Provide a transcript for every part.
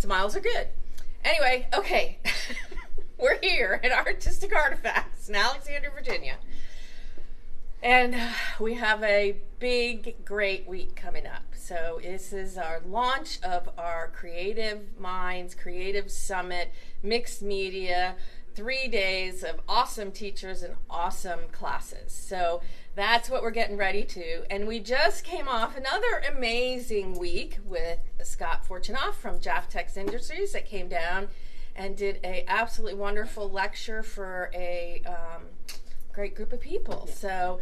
Smiles are good. Anyway, okay. We're here at Artistic Artifacts in Alexandria, Virginia. And we have a big, great week coming up. So this is our launch of our Creative Minds, Creative Summit, mixed media, 3 days of awesome teachers and awesome classes. So that's what we're getting ready to. And we just came off another amazing week with Scott Fortunoff from Jaftex Industries that came down and did a absolutely wonderful lecture for a great group of people. Yeah. So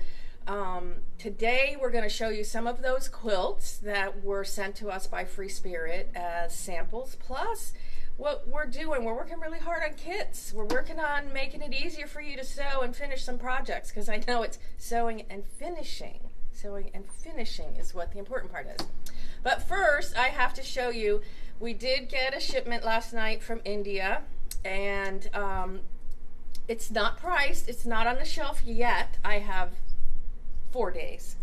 today we're going to show you some of those quilts that were sent to us by Free Spirit as samples, plus what we're doing. We're working really hard on kits. We're working on making it easier for you to sew and finish some projects, because I know it's sewing and finishing. Sewing and finishing is what the important part is. But first, I have to show you, we did get a shipment last night from India, and it's not priced. It's not on the shelf yet. I have 4 days.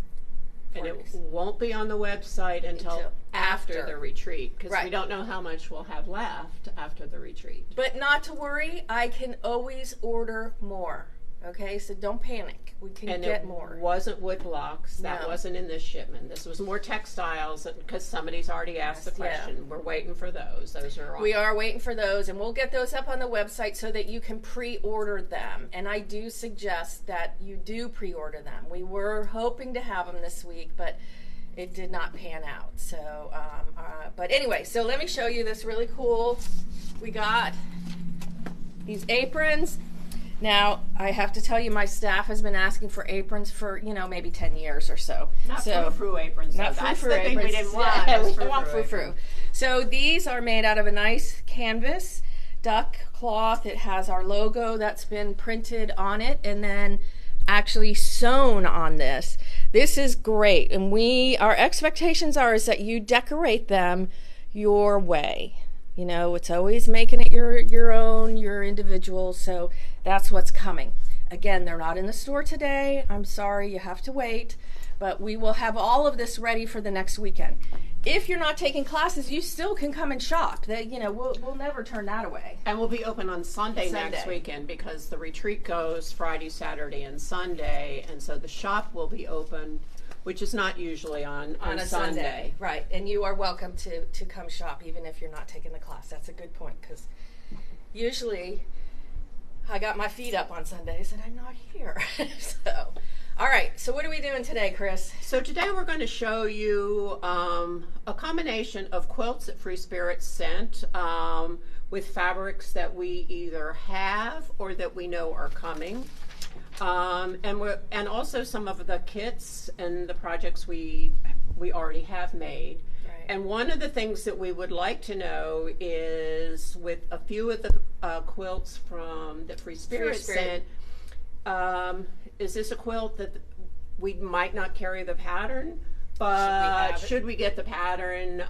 And it won't be on the website until after the retreat, because we don't know how much we'll have left after the retreat. But not to worry, I can always order more. Okay, so don't panic. We can get more. And it wasn't wood blocks. That wasn't in this shipment. This was more textiles, because somebody's already asked the question. Yeah. We're waiting for those. Those are on. We are waiting for those, and we'll get those up on the website so that you can pre-order them. And I do suggest that you do pre-order them. We were hoping to have them this week, but it did not pan out. So, but anyway, so let me show you this really cool. We got these aprons. Now, I have to tell you, my staff has been asking for aprons for, maybe 10 years or so. Not frou-frou aprons. Not frou-frou aprons. We didn't want. Yeah, we want frou-frou. So these are made out of a nice canvas duck cloth. It has our logo that's been printed on it and then actually sewn on this. This is great. And our expectations is that you decorate them your way. It's always making it your own, your individual, so that's what's coming. Again, they're not in the store today. I'm sorry, you have to wait, but we will have all of this ready for the next weekend. If you're not taking classes, you still can come and shop. We'll never turn that away. And we'll be open on Sunday next weekend, because the retreat goes Friday, Saturday, and Sunday, and so the shop will be open, which is not usually on a Sunday. Right, and you are welcome to come shop even if you're not taking the class. That's a good point, because usually I got my feet up on Sundays and I'm not here. So, all right, so what are we doing today, Chris? So today we're going to show you a combination of quilts that Free Spirit sent with fabrics that we either have or that we know are coming. And also some of the kits and the projects we already have made. Right. And one of the things that we would like to know is, with a few of the quilts that Free Spirit sent, is this a quilt that we might not carry the pattern, but should we get the pattern?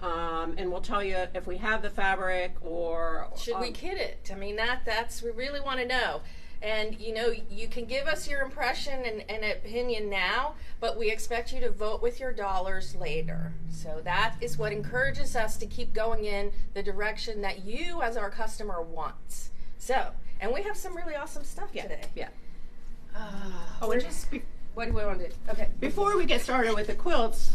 And we'll tell you if we have the fabric, or should we kit it? I mean, that's we really want to know. And, you can give us your impression and opinion now, but we expect you to vote with your dollars later. So that is what encourages us to keep going in the direction that you, as our customer, wants. So, and we have some really awesome stuff today. Yeah. What do we want to do? Okay. Before we get started with the quilts,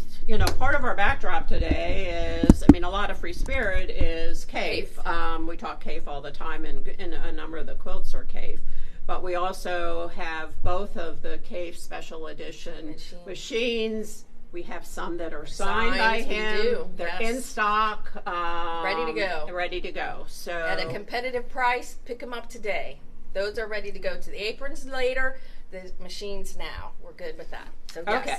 part of our backdrop today is, a lot of Free Spirit is Kaffe. We talk Kaffe all the time, and a number of the quilts are Kaffe. But we also have both of the Kaffe Special Edition machines. We have some that are signed by him. We do. They're in stock. Ready to go. Ready to go. So at a competitive price, pick them up today. Those are ready to go. To the aprons later, the machines now. We're good with that. So yes. Okay.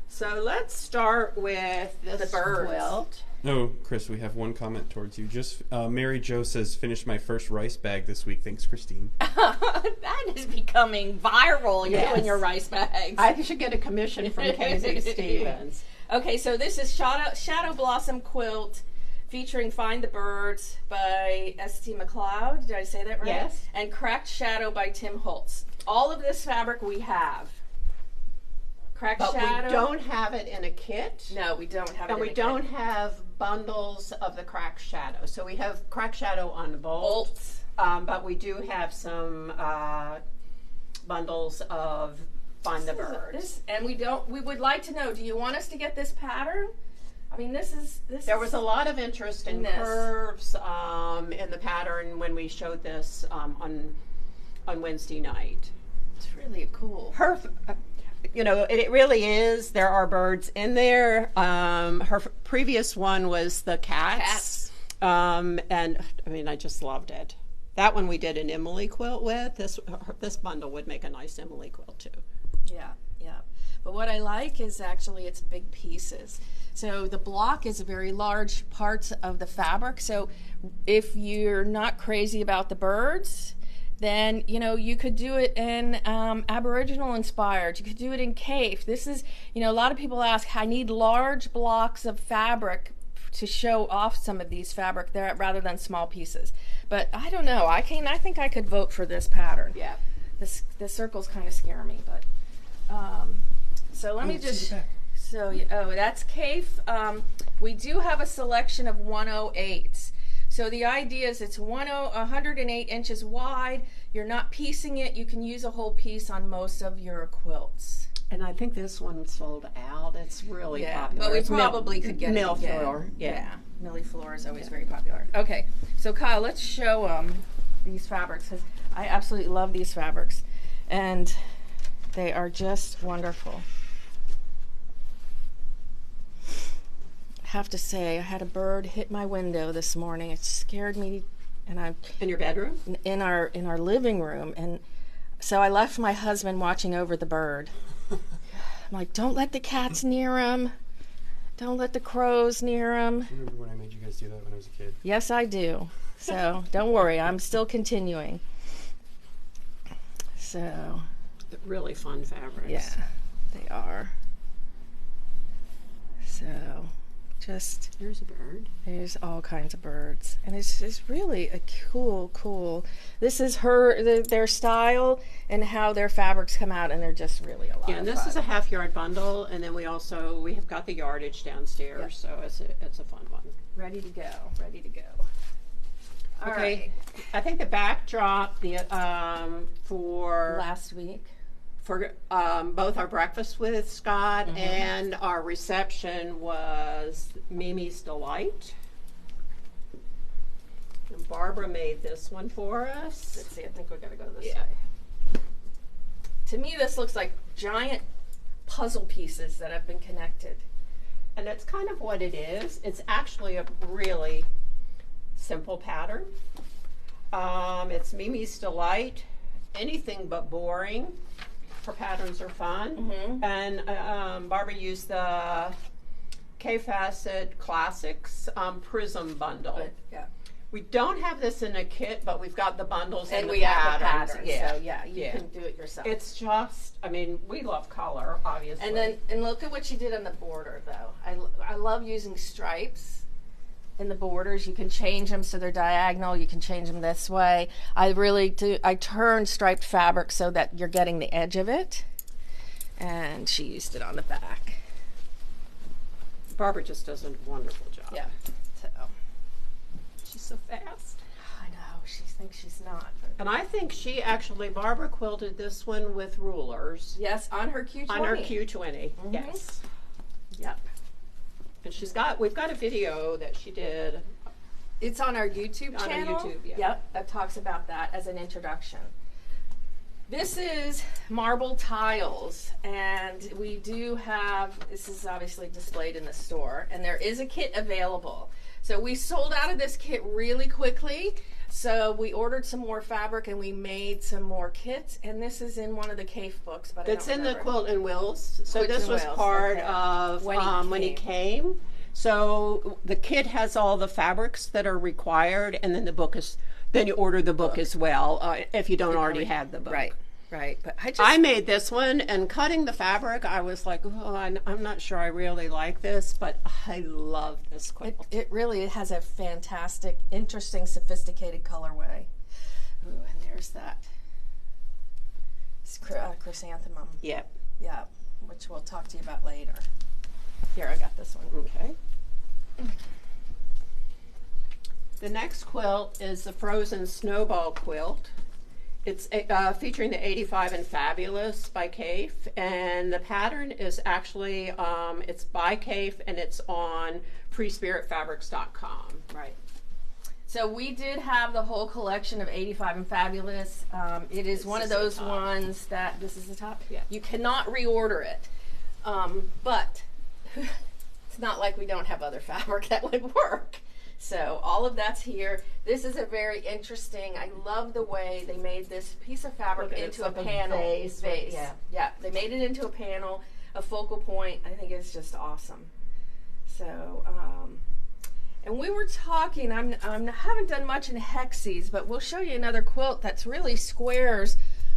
So let's start with this quilt. No, Chris, we have one comment towards you. Just Mary Jo says, finished my first rice bag this week. Thanks, Christine. That is becoming viral, you and your rice bags. I should get a commission from Casey Stevens. Okay, so this is Shadow Blossom Quilt featuring Find the Birds by Este MacLeod. Did I say that right? Yes. And Cracked Shadow by Tim Holtz. All of this fabric we have. But we don't have it in a kit. No, we don't have it in a kit. And we don't have bundles of the crack shadow. So we have crack shadow on bolt, Holtz. but we do have some bundles of Find the Birds. And we would like to know, do you want us to get this pattern? I mean, this. There was a lot of interest in curves in the pattern when we showed this on Wednesday night. It's really cool. It really is. There are birds in there. Her previous one was the cats. And I mean, I just loved it. That one we did an Emily quilt with. This bundle would make a nice Emily quilt too. Yeah. But what I like is actually it's big pieces. So the block is very large parts of the fabric. So if you're not crazy about the birds, then you could do it in Aboriginal inspired. You could do it in Kaffe. This is, a lot of people ask, I need large blocks of fabric to show off some of these fabric there rather than small pieces. But I don't know. I think I could vote for this pattern. Yeah. The circles kind of scare me, but so let me just. So that's Kaffe. We do have a selection of 108s. So the idea is it's 108 inches wide. You're not piecing it. You can use a whole piece on most of your quilts. And I think this one sold out. It's really popular. But we probably could get Mill it again. floor. Yeah. Millie floor is always very popular. Okay, so Kyle, let's show these fabrics, because I absolutely love these fabrics, and they are just wonderful. I have to say, I had a bird hit my window this morning. It scared me, and I'm in your bedroom, in our living room, and so I left my husband watching over the bird. I'm like, don't let the cats near him. Don't let the crows near him. Do you remember when I made you guys do that when I was a kid? Yes, I do. So don't worry, I'm still continuing. So really fun fabrics. yeah, they are. So just there's a bird. There's all kinds of birds, and it's really a cool. This is their style and how their fabrics come out, and they're just really a lot. Yeah, and this is a half yard bundle, and then we have got the yardage downstairs, so it's a fun one. Ready to go. All okay, right. I think the backdrop for Last week. For both our breakfast with Scott and our reception was Mimi's Delight. And Barbara made this one for us. Let's see, I think we gotta go this way. To me, this looks like giant puzzle pieces that have been connected. And that's kind of what it is. It's actually a really simple pattern. It's Mimi's Delight, anything but boring. Her patterns are fun. And Barbara used the Kaffe Fassett Classics Prism bundle. Yeah. We don't have this in a kit, but we've got the bundles And and we the have the patterns. patterns. Yeah. So you can do it yourself. It's just, I mean, we love color, obviously. And look at what she did on the border, though. I love using stripes in the borders. You can change them so they're diagonal. You can change them this way. I really do. I turn striped fabric so that you're getting the edge of it. And she used it on the back. Barbara just does a wonderful job. Yeah. So she's so fast. I know. She thinks she's not. But and I think Barbara quilted this one with rulers. yes, on her Q20. On her Q20. Yes. Yep. And we've got a video that she did. It's on our YouTube channel. On our YouTube, yeah. Yep, that talks about that as an introduction. This is marble tiles, and we do have, this is obviously displayed in the store, and there is a kit available. So we sold out of this kit really quickly, so we ordered some more fabric and we made some more kits, and this is in one of the Kaffe books. But it's in the Quilt and Wills. So Quilts this and was Wills, part okay. of When he came. So the kit has all the fabrics that are required, and then then you order the book as well if you don't already have the book. Right. But I made this one, and cutting the fabric, I was like, oh, I'm not sure I really like this, but I love this quilt. It really has a fantastic, interesting, sophisticated colorway. Ooh, and there's that. It's chrysanthemum. Yep. Yeah, which we'll talk to you about later. Here, I got this one. Okay. The next quilt is the Frozen Snowball Quilt. It's featuring the 85 and Fabulous by Kaffe, and the pattern is actually, it's by Kaffe, and it's on freespiritfabrics.com. Right. So we did have the whole collection of 85 and Fabulous. It is one of those ones that, this is the top? Yeah. You cannot reorder it. But it's not like we don't have other fabric that would work. So all of that's here. This is a very interesting, I love the way they made this piece of fabric into a panel. Vase. Yeah, they made it into a panel, a focal point. I think it's just awesome. So, and we were talking, I haven't done much in hexes, but we'll show you another quilt that's really squares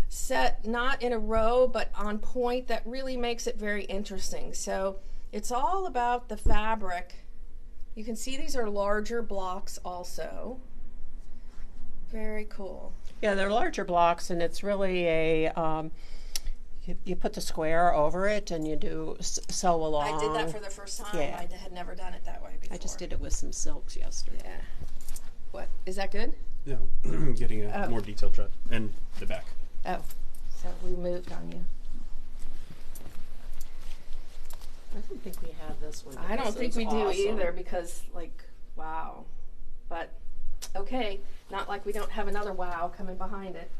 set not in a row, but on point, that really makes it very interesting. So it's all about the fabric. You can see these are larger blocks also. Very cool. Yeah, they're larger blocks, and it's really a, you put the square over it and you do sew along. I did that for the first time. Yeah. I had never done it that way before. I just did it with some silks yesterday. Yeah. What? Is that good? No, getting a more detailed shot. And the back. Oh, so we moved on you. I don't think we have this one. I don't think we do awesome. either because, like, wow. But, okay, not like we don't have another wow coming behind it.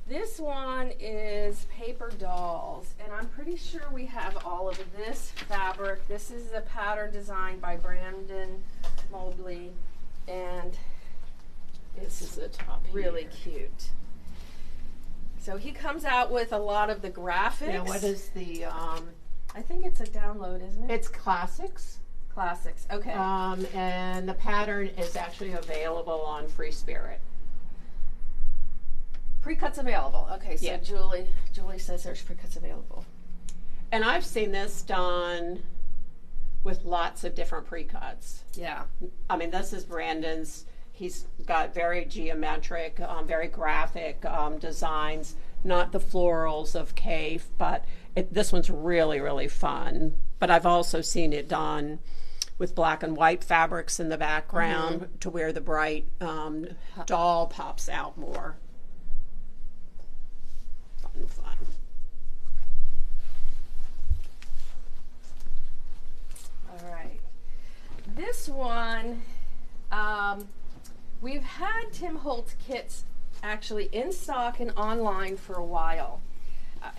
This one is Paper Dolls, and I'm pretty sure we have all of this fabric. This is a pattern designed by Brandon Mobley, and This is the top really here. cute. So he comes out with a lot of the graphics. Now, what is the? I think it's a download, isn't it? It's classics. Classics. Okay. And the pattern is actually available on Free Spirit. Pre-cuts available. Okay, so Yeah. Julie says there's pre-cuts available. And I've seen this done with lots of different pre-cuts. Yeah. I mean, this is Brandon's. He's got very geometric, very graphic designs, not the florals of Kaffe, but this one's really, really fun. But I've also seen it done with black and white fabrics in the background to where the bright doll pops out more. Fun. All right. This one, we've had Tim Holtz kits actually in stock and online for a while.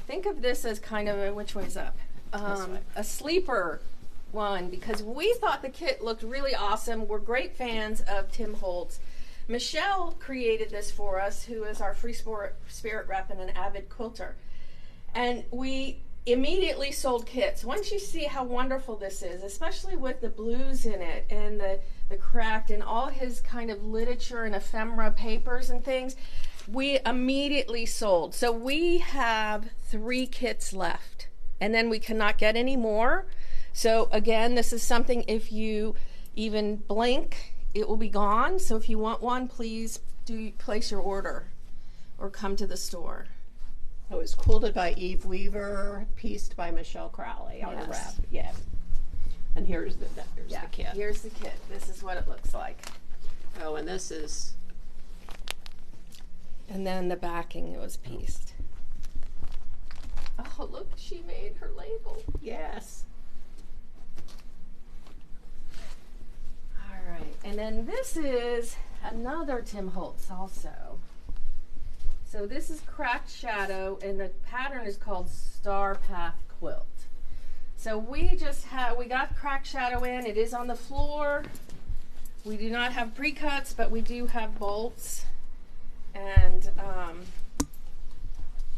Think of this as kind of a, which way's up? A sleeper one, because we thought the kit looked really awesome. We're great fans of Tim Holtz. Michelle created this for us, who is our Free Spirit rep and an avid quilter. And we immediately sold kits. Once you see how wonderful this is, especially with the blues in it and the cracked and all his kind of literature and ephemera papers and things, we immediately sold. So we have 3 kits left, and then we cannot get any more. So again, this is something, if you even blink, it will be gone. So if you want one, please do place your order or come to the store. It was quilted by Eve Weaver, pieced by Michelle Crowley on a wrap. Yeah. And here's the kit. Here's the kit. This is what it looks like. Oh, and this is. And then the backing, it was pieced. Oh, look, she made her label. Yes. All right, and then this is another Tim Holtz also. So this is Cracked Shadow, and the pattern is called Star Path Quilt. So we got Cracked Shadow in. It is on the floor. We do not have pre-cuts, but we do have bolts. And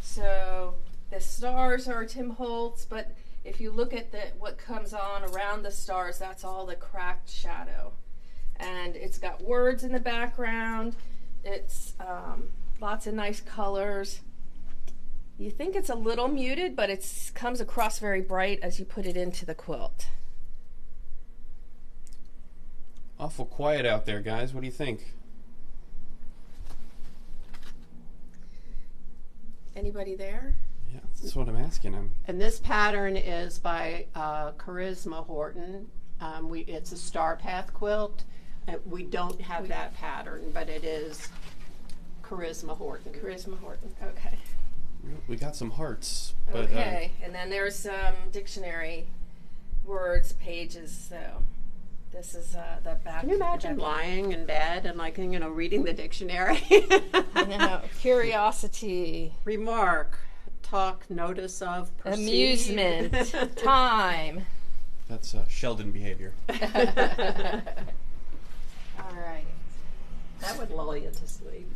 so the stars are Tim Holtz, but if you look at what comes on around the stars, that's all the Cracked Shadow. And it's got words in the background. It's lots of nice colors. You think it's a little muted, but it comes across very bright as you put it into the quilt. Awful quiet out there, guys. What do you think? Anybody there? Yeah, that's what I'm asking. And this pattern is by Charisma Horton. It's a star path quilt. We don't have that pattern, but it is Charisma Horton. Charisma Horton. Okay. We got some hearts. But, Okay. And then there's some dictionary words, pages. So this is the back. Can you imagine lying in bed and reading the dictionary? Curiosity. Remark, talk, notice of, perceive. Amusement. Time. That's Sheldon behavior. All right. That would lull you to sleep.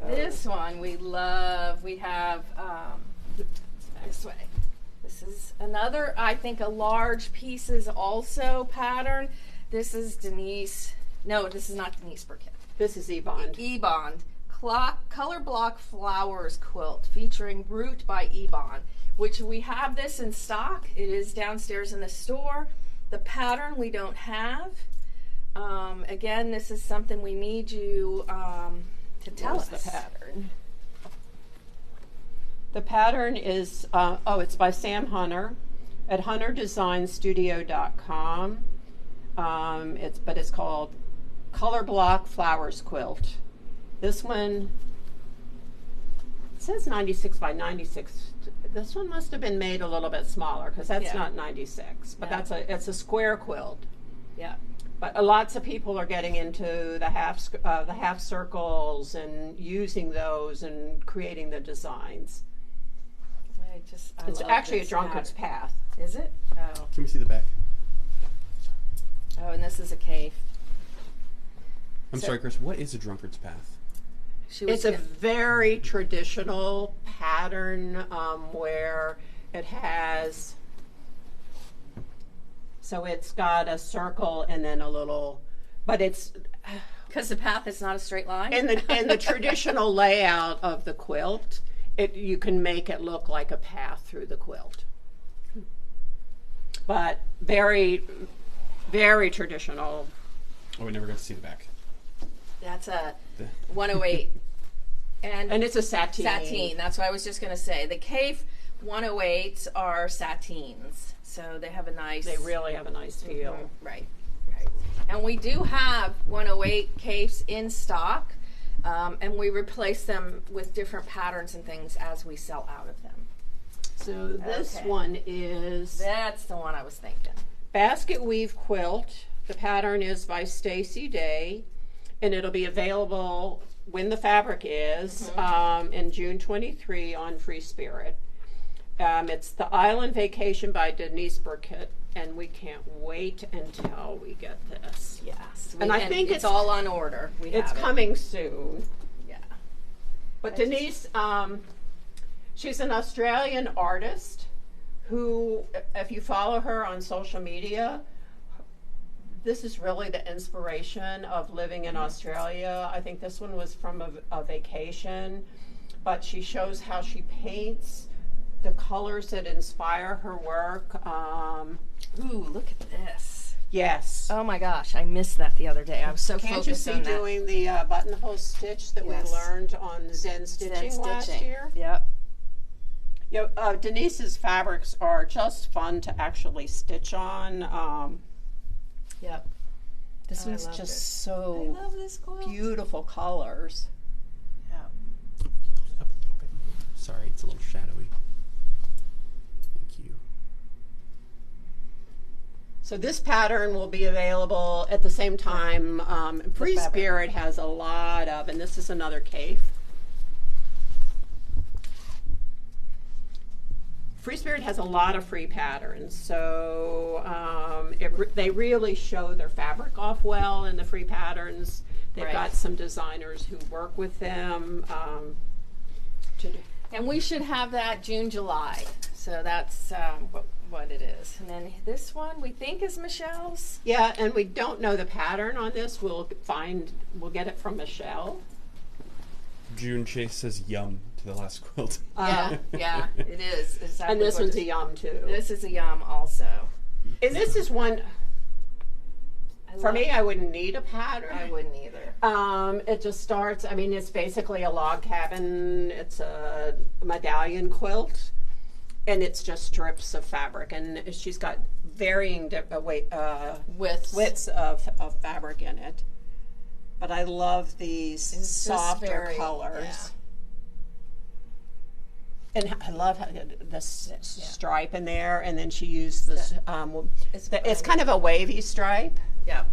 This one we love. We have this way. This is another, I think, a large pieces also pattern. This is Denise. No, this is not Denise Burkitt. This is eBond. eBond. Color Block Flowers Quilt featuring Root by eBond, which we have this in stock. It is downstairs in the store. The pattern we don't have. Again, this is something we need you to tell us. The pattern. The pattern is, it's by Sam Hunter at hunterdesignstudio.com. It's called Color Block Flowers Quilt. This one, it says 96 by 96. This one must have been made a little bit smaller because that's not 96. But it's a square quilt. Yeah. But lots of people are getting into the half circles and using those and creating the designs. It's actually a drunkard's path. Is it? Oh. Can we see the back? Oh, and this is a cave. I'm sorry, Chris. What is a drunkard's path? It's a very traditional pattern where it has. So it's got a circle and then a little, but it's because the path is not a straight line. In the traditional layout of the quilt, you can make it look like a path through the quilt. But very, very traditional. Oh, we never got to see the back. That's a 108. And it's a sateen. Sateen. That's what I was just going to say. The Kaffe 108s are sateens. So they have a nice... They really have a nice feel. Mm-hmm. Right. And we do have 108 Kaffes in stock. And we replace them with different patterns and things as we sell out of them. So this one is... That's the one I was thinking. Basket Weave Quilt. The pattern is by Stacy Day. And it'll be available when the fabric is in June 23 on Free Spirit. It's The Island Vacation by Denise Burkitt. And we can't wait until we get this. Yes. And I think it's all on order. It's coming soon. Yeah. But Denise, she's an Australian artist who, if you follow her on social media, this is really the inspiration of living in Australia. I think this one was from a vacation, but she shows how she paints, the colors that inspire her work. Ooh, look at this. Yes. Oh my gosh, I missed that the other day. I was so Can't focused you see on that. doing the buttonhole stitch that we learned on Zen Stitching last year? Yep. Denise's fabrics are just fun to actually stitch on. Yep. This one's just so I love this quilt. beautiful colors. Yeah. Hold it up a little bit. Sorry, it's a little shadowy. Thank you. So this pattern will be available at the same time. Free Spirit has a lot of, and this is another Kaffe. Free Spirit has a lot of free patterns, so they really show their fabric off well in the free patterns. They've got some designers who work with them to do. And we should have that June, July. So that's what it is. And then this one we think is Michelle's. Yeah, and we don't know the pattern on this. We'll get it from Michelle. June Chase says yum to the last quilt. Yeah, it is. Exactly. And this one's a yum too. This is a yum also. And this is one, for me, I wouldn't need a pattern. I wouldn't either. It just starts, it's basically a log cabin. It's a medallion quilt. And it's just strips of fabric, and she's got varying widths of fabric in it. But I love these It's softer colors. Yeah. And I love how the stripe in there, and then she used this. It's kind of a wavy stripe. Yeah.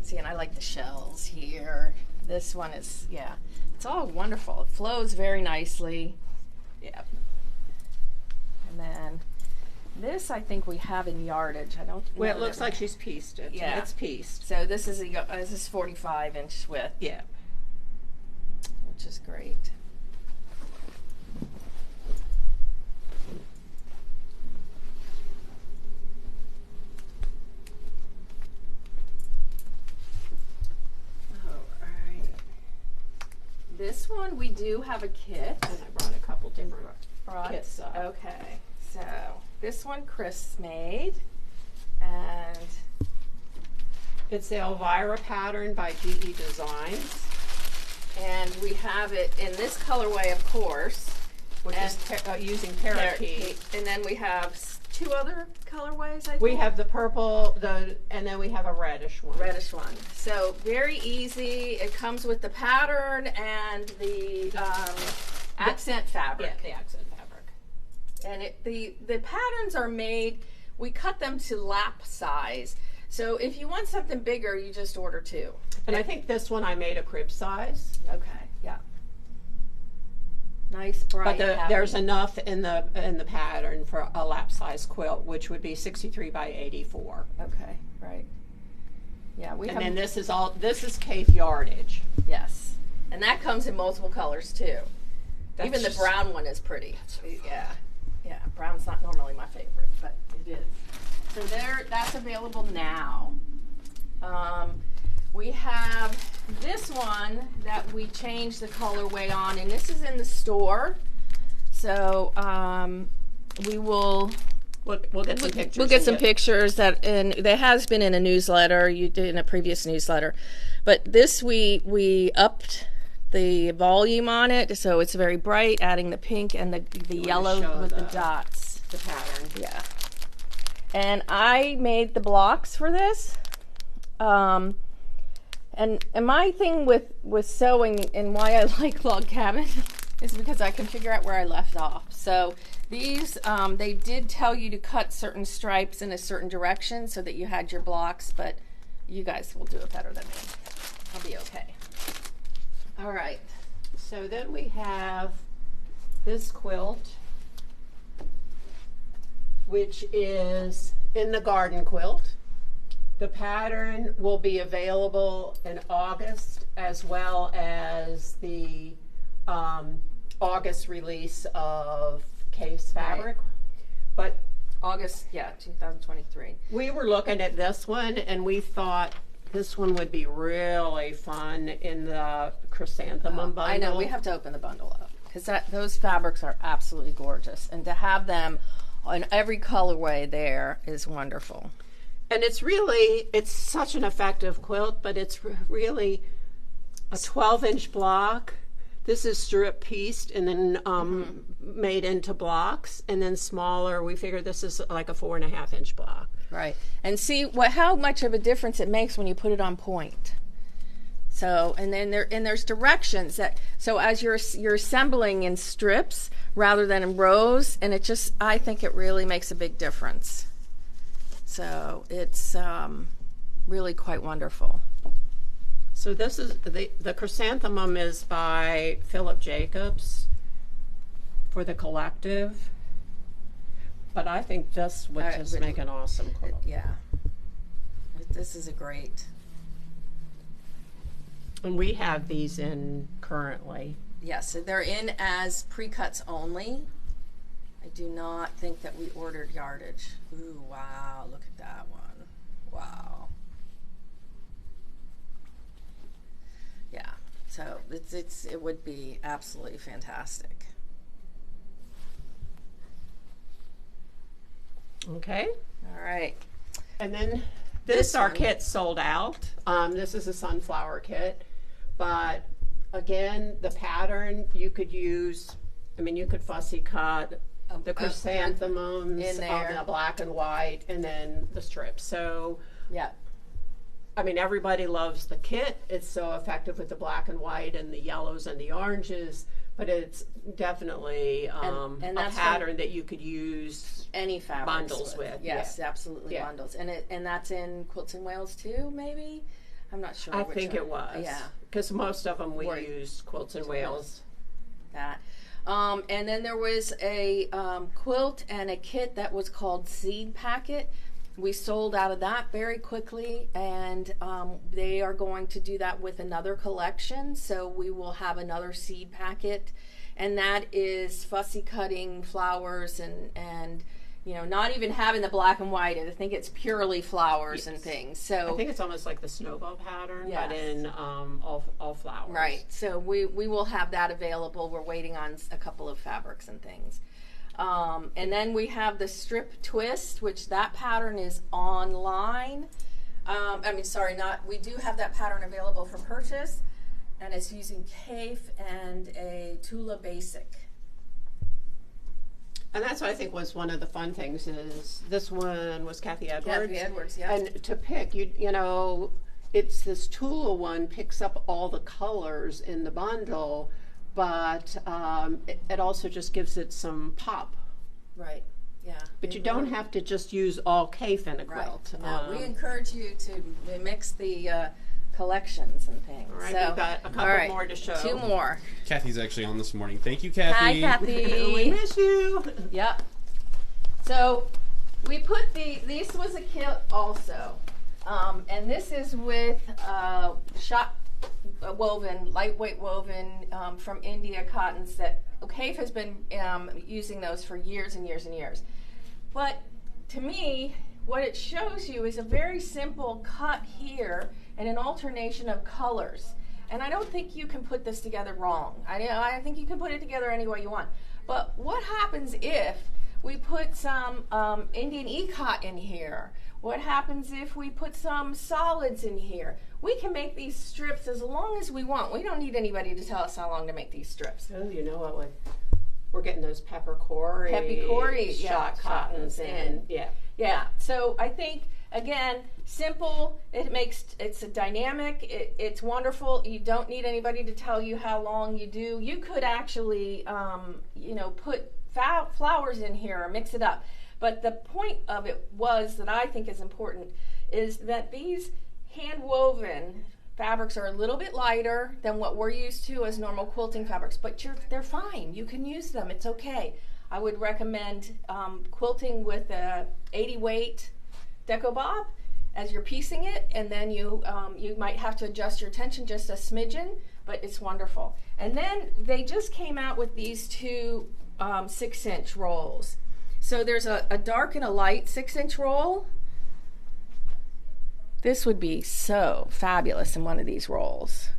See, and I like the shells here. This one is, yeah, it's all wonderful. It flows very nicely. Yeah. And then this, I think we have in yardage. I don't. Well, it looks like she's pieced it. Yeah, it's pieced. So this is 45-inch width. Yeah. Which is great. This one we do have a kit. And I brought a couple different kits up. Okay, so this one Chris made, and it's the Elvira pattern by GE Designs, and we have it in this colorway, of course, which is using parakeet. And then we have two other colorways. I think we have the purple, and then we have a reddish one. Reddish one. So very easy. It comes with the pattern and the accent fabric. Yeah, the accent fabric. And the patterns are made. We cut them to lap size. So if you want something bigger, you just order two. And I think this one I made a crib size. Okay. Yeah. Nice bright. But there's enough in the pattern for a lap size quilt, which would be 63 by 84. Okay, right. Yeah, we have. And then this is Kaffe yardage. Yes, and that comes in multiple colors too. That's Even the just, brown one is pretty. Yeah, yeah. Brown's not normally my favorite, but it is. So that's available now. We have this one that we changed the colorway on, and this is in the store. So we will. We'll get some pictures. We'll get some pictures and there has been in a newsletter. You did in a previous newsletter, but this we upped the volume on it, so it's very bright, adding the pink and the yellow with the dots. The pattern. Yeah. And I made the blocks for this. And my thing with sewing and why I like log cabin is because I can figure out where I left off. So these, they did tell you to cut certain stripes in a certain direction so that you had your blocks, but you guys will do it better than me. I'll be okay. All right. So then we have this quilt, which is in the garden quilt. The pattern will be available in August, as well as the August release of Case Fabric. Right. But August, 2023. we were looking at this one, and we thought this one would be really fun in the chrysanthemum bundle. I know, we have to open the bundle up because those fabrics are absolutely gorgeous, and to have them on every colorway there is wonderful. And it's such an effective quilt, but it's really a 12-inch block. This is strip pieced and then made into blocks, and then smaller. We figure this is like a 4.5-inch block. Right, and see how much of a difference it makes when you put it on point. So, and then there's directions so as you're assembling in strips rather than in rows, and I think it really makes a big difference. So it's really quite wonderful. So this is the chrysanthemum is by Philip Jacobs for the Collective, but I think this would just make an awesome quilt. Yeah, this is a great. And we have these in currently. Yes, they're in as pre-cuts only. I do not think that we ordered yardage. Ooh, wow, look at that one. Wow. Yeah, so it would be absolutely fantastic. Okay. All right. And then our kit sold out. This is a sunflower kit, but again, the pattern you could use. I mean, you could fussy cut the chrysanthemums in there. the black and white, and then the strips. So Yeah. I mean, everybody loves the kit. It's so effective with the black and white and the yellows and the oranges, but it's definitely And a that's pattern that you could use any fabrics bundles with. Yes, absolutely, Yeah. bundles. And that's in Quilts in Wales too, maybe? I'm not sure. I which think one. it was. Yeah. Because most of them we Were- used Quilts in Wales. That. And then there was a quilt and a kit that was called Seed Packet. We sold out of that very quickly, and they are going to do that with another collection. So we will have another seed packet, and that is fussy cutting flowers and you know, not even having the black and white. I think it's purely flowers and things. So I think it's almost like the snowball pattern, Yes. but in all flowers. right. So we will have that available. We're waiting on a couple of fabrics and things. And then we have the strip twist, which that pattern is online. We do have that pattern available for purchase, and it's using Kaffe and a Tula Basic. And that's what I think was one of the fun things is this one was Kaffe Edwards. Kaffe Edwards, yeah. And to pick, you know, it's this Tula one picks up all the colors in the bundle, but it also just gives it some pop. Right. Yeah. But you don't have to just use all Kaffe in a Right. quilt. No, we encourage you to mix the collections and things. All right, so, we've got a couple all right, more to show. 2 more. Kathy's actually on this morning. Thank you, Kathy. Hi, We Kathy. miss you. Yep. So we put this was a kit also, and this is with shot woven, lightweight woven from India cottons that Kaffe has been using those for years and years and years. But to me, what it shows you is a very simple cut here and an alternation of colors. And I don't think you can put this together wrong. I think you can put it together any way you want. But what happens if we put some Indian ikat in here? What happens if we put some solids in here? We can make these strips as long as we want. We don't need anybody to tell us how long to make these strips. Oh, you know what? We're getting those peppercorey shot cottons in. Yeah. Yeah, so I think, again, simple, it's a dynamic, it's wonderful. You don't need anybody to tell you how long you do. You could actually, put flowers in here or mix it up. But the point of it that I think is important is that these hand-woven fabrics are a little bit lighter than what we're used to as normal quilting fabrics, but they're fine. You can use them. It's okay. I would recommend quilting with a 80 weight Deco Bob as you're piecing it, and then you might have to adjust your tension just a smidgen, but it's wonderful. And then they just came out with these 2 6-inch rolls. So there's a dark and a light 6-inch roll. This would be so fabulous in one of these rolls.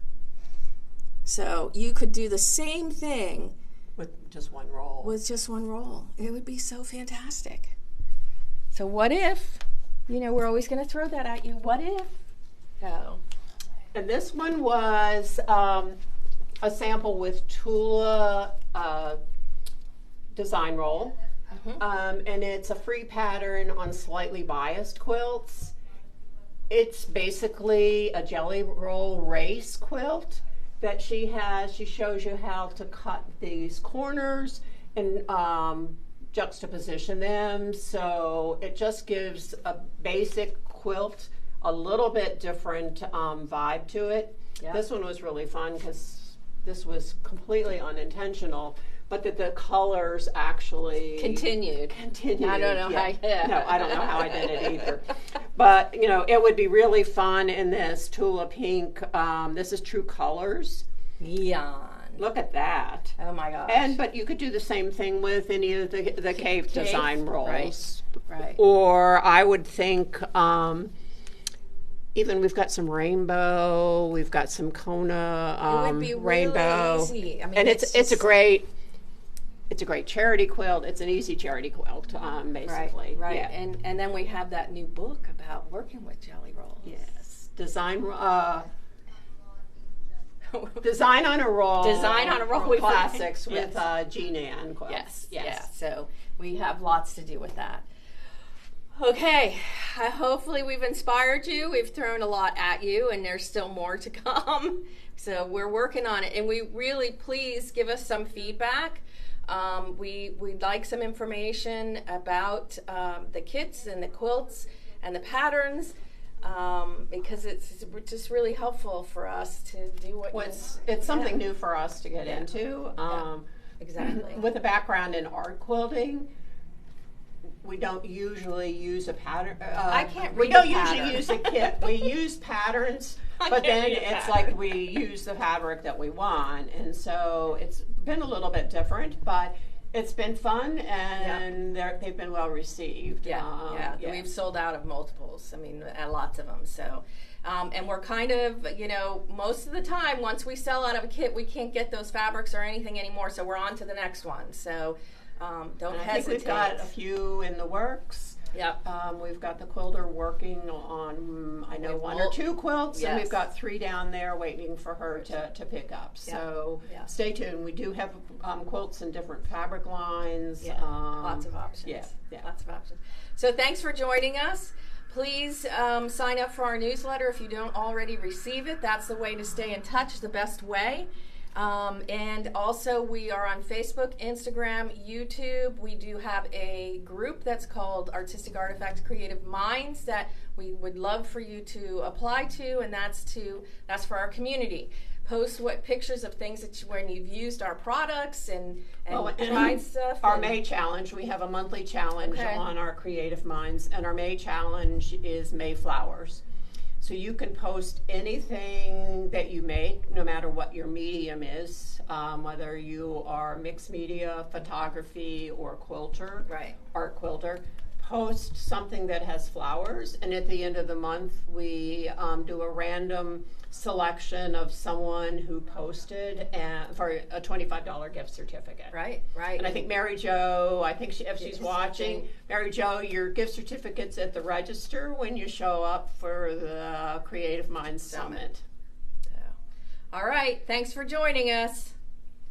So you could do the same thing With just one roll. with just one roll. It would be so fantastic. So what if, we're always going to throw that at you. What if? Oh. And this one was a sample with Tula design roll. And it's a free pattern on slightly biased quilts. It's basically a jelly roll race quilt that she has. She shows you how to cut these corners and juxtaposition them. So it just gives a basic quilt a little bit different vibe to it. Yep. This one was really fun because this was completely unintentional, but that the colors actually Continued. I don't know how. No, I don't know how I did it either. But, it would be really fun in this Tula pink. This is True Colors. Neon. Look at that. Oh my gosh. But you could do the same thing with any of the Kaffe design rolls. Right. Or I would think even we've got some rainbow, we've got some Kona It would be rainbow. really easy. I mean, And it's a great charity quilt. It's an easy charity quilt, basically. Right. Yeah. And then we have that new book about working with jelly rolls. Yes. Design Design on a roll. Design on a roll. Classics Yes. with G-Nan quilts. Yes. Yeah. So we have lots to do with that. Okay. Hopefully we've inspired you. We've thrown a lot at you, and there's still more to come. So we're working on it, and we really, please give us some feedback. We'd like some information about the kits and the quilts and the patterns, because it's just really helpful for us to do it's something new for us to get into. Exactly. With a background in art quilting, we don't usually use a pattern. I can't We read don't a pattern. usually use a kit. We use patterns, I but can't then read a it's pattern. like we use the fabric that we want, and so it's been a little bit different, but it's been fun, and they've been well received. Yeah. We've sold out of multiples. I mean, lots of them. So, and we're kind of, most of the time, once we sell out of a kit, we can't get those fabrics or anything anymore. So we're on to the next one. So don't hesitate. I think we've got a few in the works. Yep. We've got the quilter working on, I know, one or two quilts, and we've got 3 down there waiting for her to pick up. So stay tuned. We do have quilts in different fabric lines. Yeah. Lots of options. Yeah. Lots of options. So thanks for joining us. Please sign up for our newsletter if you don't already receive it. That's the way to stay in touch, the best way. And also we are on Facebook, Instagram, YouTube. We do have a group that's called Artistic Artifacts Creative Minds that we would love for you to apply to, and that's for our community. Post pictures of things that when you've used our products and tried stuff. Our May challenge, we have a monthly challenge on our Creative Minds, and our May challenge is May flowers. So you can post anything that you make, no matter what your medium is, whether you are mixed media, photography, or quilter, art quilter. Post something that has flowers, and at the end of the month, we do a random selection of someone who posted for a $25 gift certificate. Right. And I think Mary Jo, if she's watching, Mary Jo, your gift certificate's at the register when you show up for the Creative Minds Summit. So, all right, thanks for joining us.